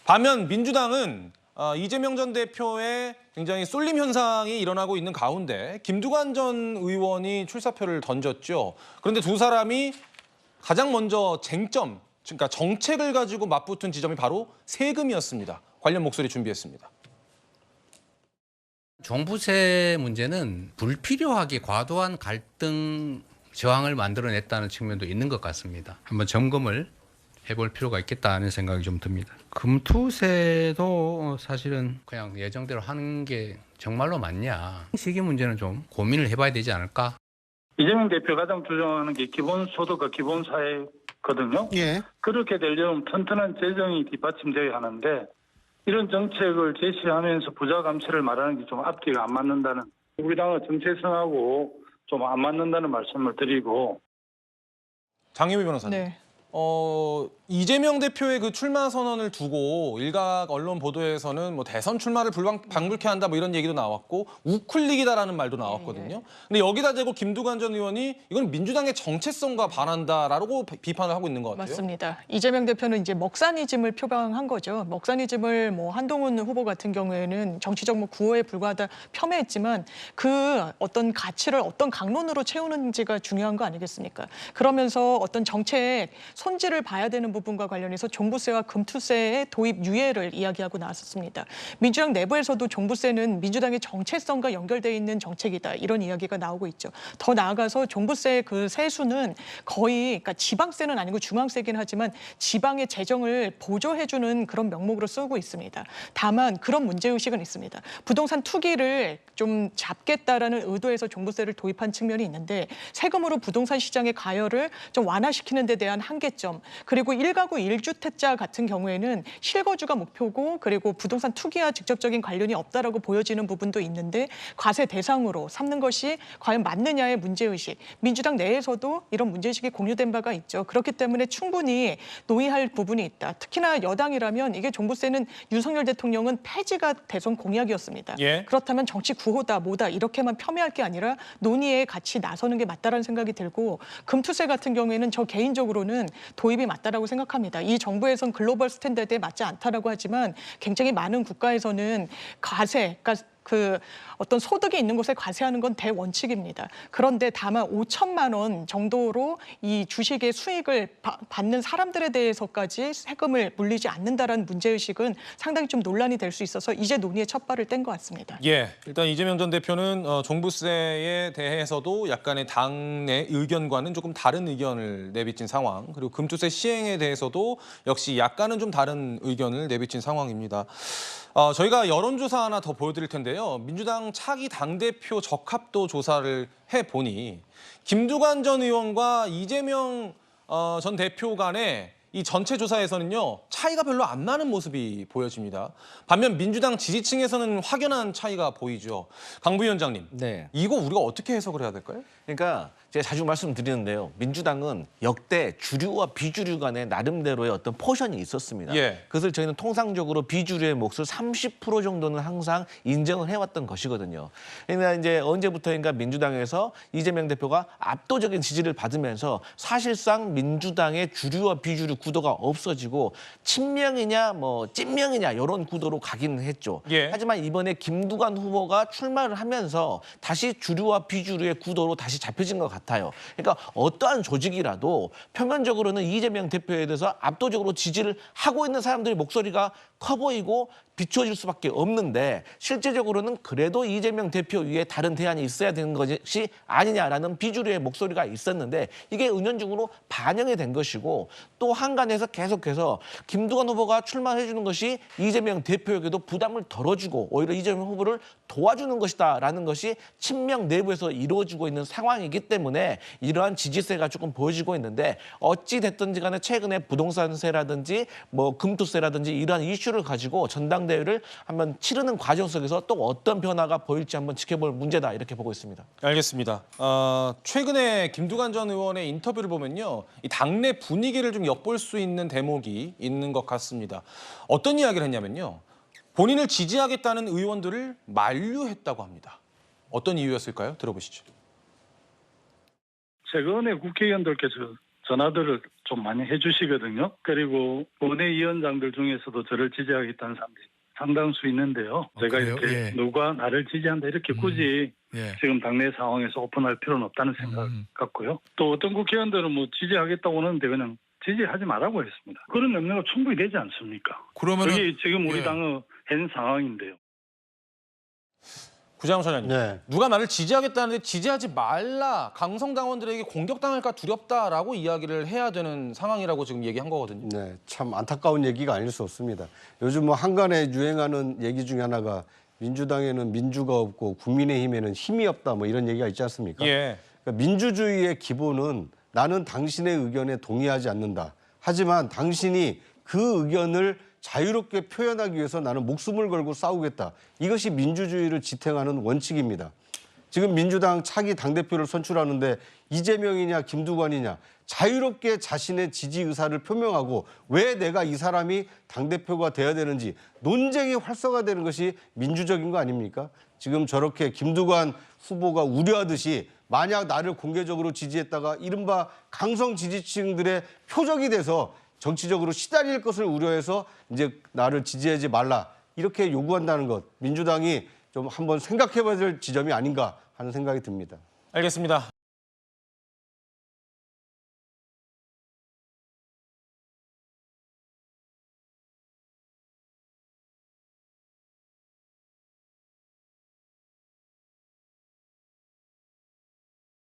반면 민주당은 이재명 전 대표의 굉장히 쏠림 현상이 일어나고 있는 가운데 김두관 전 의원이 출사표를 던졌죠. 그런데 두 사람이 가장 먼저 쟁점, 그러니까 정책을 가지고 맞붙은 지점이 바로 세금이었습니다. 관련 목소리 준비했습니다. 종부세 문제는 불필요하게 과도한 갈등 저항을 만들어냈다는 측면도 있는 것 같습니다. 한번 점검을 해볼 필요가 있겠다는 생각이 좀 듭니다. 금투세도 사실은 그냥 예정대로 하는 게 정말로 맞냐. 시기 문제는 좀 고민을 해봐야 되지 않을까. 이재명 대표 가장 주장하는 게 기본소득과 기본사회거든요. 예. 그렇게 되려면 튼튼한 재정이 뒷받침되어야 하는데 이런 정책을 제시하면서 부자 감세를 말하는 게 좀 앞뒤가 안 맞는다는, 우리 당의 정체성하고 좀 안 맞는다는 말씀을 드리고. 장유미 변호사님. 네. 이재명 대표의 그 출마 선언을 두고 일각 언론 보도에서는 뭐 대선 출마를 방불케 한다 뭐 이런 얘기도 나왔고 우클릭이다라는 말도 나왔거든요. 근데 여기다 대고 김두관 전 의원이 이건 민주당의 정체성과 반한다라고 비판을 하고 있는 것 같아요. 맞습니다. 이재명 대표는 이제 먹사니즘을 표방한 거죠. 먹사니즘을 뭐 한동훈 후보 같은 경우에는 정치적 뭐 구호에 불과하다 폄훼했지만 그 어떤 가치를 어떤 강론으로 채우는지가 중요한 거 아니겠습니까? 그러면서 어떤 정책 손질을 봐야 되는 부분과 관련해서 종부세와 금투세의 도입 유예를 이야기하고 나왔었습니다. 민주당 내부에서도 종부세는 민주당의 정체성과 연결돼 있는 정책이다, 이런 이야기가 나오고 있죠. 더 나아가서 종부세의 그 세수는 거의, 그러니까 지방세는 아니고 중앙세긴 하지만 지방의 재정을 보조해주는 그런 명목으로 쓰고 있습니다. 다만 그런 문제의식은 있습니다. 부동산 투기를 좀 잡겠다라는 의도에서 종부세를 도입한 측면이 있는데 세금으로 부동산 시장의 가열을 좀 완화시키는 데 대한 한계점, 그리고 1가구 1주택자 같은 경우에는 실거주가 목표고 그리고 부동산 투기와 직접적인 관련이 없다라고 보여지는 부분도 있는데 과세 대상으로 삼는 것이 과연 맞느냐의 문제의식, 민주당 내에서도 이런 문제의식이 공유된 바가 있죠. 그렇기 때문에 충분히 논의할 부분이 있다. 특히나 여당이라면 이게 종부세는 윤석열 대통령은 폐지가 대선 공약이었습니다. 예. 그렇다면 정치 구호다 뭐다 이렇게만 폄훼할 게 아니라 논의에 같이 나서는 게 맞다라는 생각이 들고, 금투세 같은 경우에는 저 개인적으로는 도입이 맞다라고 생각합니다. 이 정부에선 글로벌 스탠다드에 맞지 않다라고 하지만 굉장히 많은 국가에서는 과세, 그러니까 그 어떤 소득이 있는 곳에 과세하는 건 대원칙입니다. 그런데 다만 5천만 원 정도로 이 주식의 수익을 받는 사람들에 대해서까지 세금을 물리지 않는다라는 문제의식은 상당히 좀 논란이 될 수 있어서 이제 논의의 첫 발을 뗀 것 같습니다. 예, 일단 이재명 전 대표는 종부세에 대해서도 약간의 당내 의견과는 조금 다른 의견을 내비친 상황, 그리고 금투세 시행에 대해서도 역시 약간은 좀 다른 의견을 내비친 상황입니다. 저희가 여론조사 하나 더 보여드릴 텐데요. 민주당 차기 당대표 적합도 조사를 해보니 김두관 전 의원과 이재명 전 대표 간의 이 전체 조사에서는요, 차이가 별로 안 나는 모습이 보여집니다. 반면 민주당 지지층에서는 확연한 차이가 보이죠. 강 부위원장님, 네. 이거 우리가 어떻게 해석을 해야 될까요? 그러니까 제가 자주 말씀드리는데요. 민주당은 역대 주류와 비주류 간의 나름대로의 어떤 포션이 있었습니다. 예. 그것을 저희는 통상적으로 비주류의 몫을 30% 정도는 항상 인정을 해왔던 것이거든요. 그러니까 이제 언제부터인가 민주당에서 이재명 대표가 압도적인 지지를 받으면서 사실상 민주당의 주류와 비주류 구도가 없어지고 친명이냐 뭐 찐명이냐 이런 구도로 가긴 했죠. 예. 하지만 이번에 김두관 후보가 출마를 하면서 다시 주류와 비주류의 구도로 다시 잡혀진 것 같아요. 그러니까 어떠한 조직이라도 표면적으로는 이재명 대표에 대해서 압도적으로 지지를 하고 있는 사람들의 목소리가 커 보이고 비추어질 수밖에 없는데 실제적으로는 그래도 이재명 대표 위에 다른 대안이 있어야 되는 것이 아니냐라는 비주류의 목소리가 있었는데 이게 은연중으로 반영이 된 것이고, 또 한간에서 계속해서 김두관 후보가 출마해 주는 것이 이재명 대표에게도 부담을 덜어주고 오히려 이재명 후보를 도와주는 것이다라는 것이 친명 내부에서 이루어지고 있는 상황이기 때문에 이러한 지지세가 조금 보여지고 있는데, 어찌 됐든지 간에 최근에 부동산세라든지 뭐 금투세라든지 이러한 이슈를 가지고 전당대회를 한번 치르는 과정 속에서 또 어떤 변화가 보일지 한번 지켜볼 문제다, 이렇게 보고 있습니다. 알겠습니다. 최근에 김두관 전 의원의 인터뷰를 보면요, 이 당내 분위기를 좀 엿볼 수 있는 대목이 있는 것 같습니다. 어떤 이야기를 했냐면요, 본인을 지지하겠다는 의원들을 만류했다고 합니다. 어떤 이유였을까요? 들어보시죠. 최근에 국회의원들께서 전화들을 좀 많이 해주시거든요. 그리고 원내위원장들 중에서도 저를 지지하겠다는 사람들이 상당수 있는데요. 제가 그래요? 이렇게 예. 누가 나를 지지한다 이렇게 굳이 예. 지금 당내 상황에서 오픈할 필요는 없다는 생각 같고요. 또 어떤 국회의원들은 뭐 지지하겠다고 하는데 그냥 지지하지 말라고 했습니다. 그런 염려가 충분히 되지 않습니까? 그러면은 그게 지금 우리 예. 당의 현 상황인데요. 구장훈 소장님, 네. 누가 나를 지지하겠다는데 지지하지 말라. 강성 당원들에게 공격당할까 두렵다라고 이야기를 해야 되는 상황이라고 지금 얘기한 거거든요. 네, 참 안타까운 얘기가 아닐 수 없습니다. 요즘 뭐 한간에 유행하는 얘기 중에 하나가 민주당에는 민주가 없고 국민의힘에는 힘이 없다 뭐 이런 얘기가 있지 않습니까? 예. 그러니까 민주주의의 기본은 나는 당신의 의견에 동의하지 않는다. 하지만 당신이 그 의견을 자유롭게 표현하기 위해서 나는 목숨을 걸고 싸우겠다. 이것이 민주주의를 지탱하는 원칙입니다. 지금 민주당 차기 당대표를 선출하는데 이재명이냐 김두관이냐 자유롭게 자신의 지지 의사를 표명하고 왜 내가 이 사람이 당대표가 돼야 되는지 논쟁이 활성화되는 것이 민주적인 거 아닙니까? 지금 저렇게 김두관 후보가 우려하듯이 만약 나를 공개적으로 지지했다가 이른바 강성 지지층들의 표적이 돼서 정치적으로 시달릴 것을 우려해서 이제 나를 지지하지 말라 이렇게 요구한다는 것 민주당이 좀 한번 생각해봐야 될 지점이 아닌가 하는 생각이 듭니다. 알겠습니다.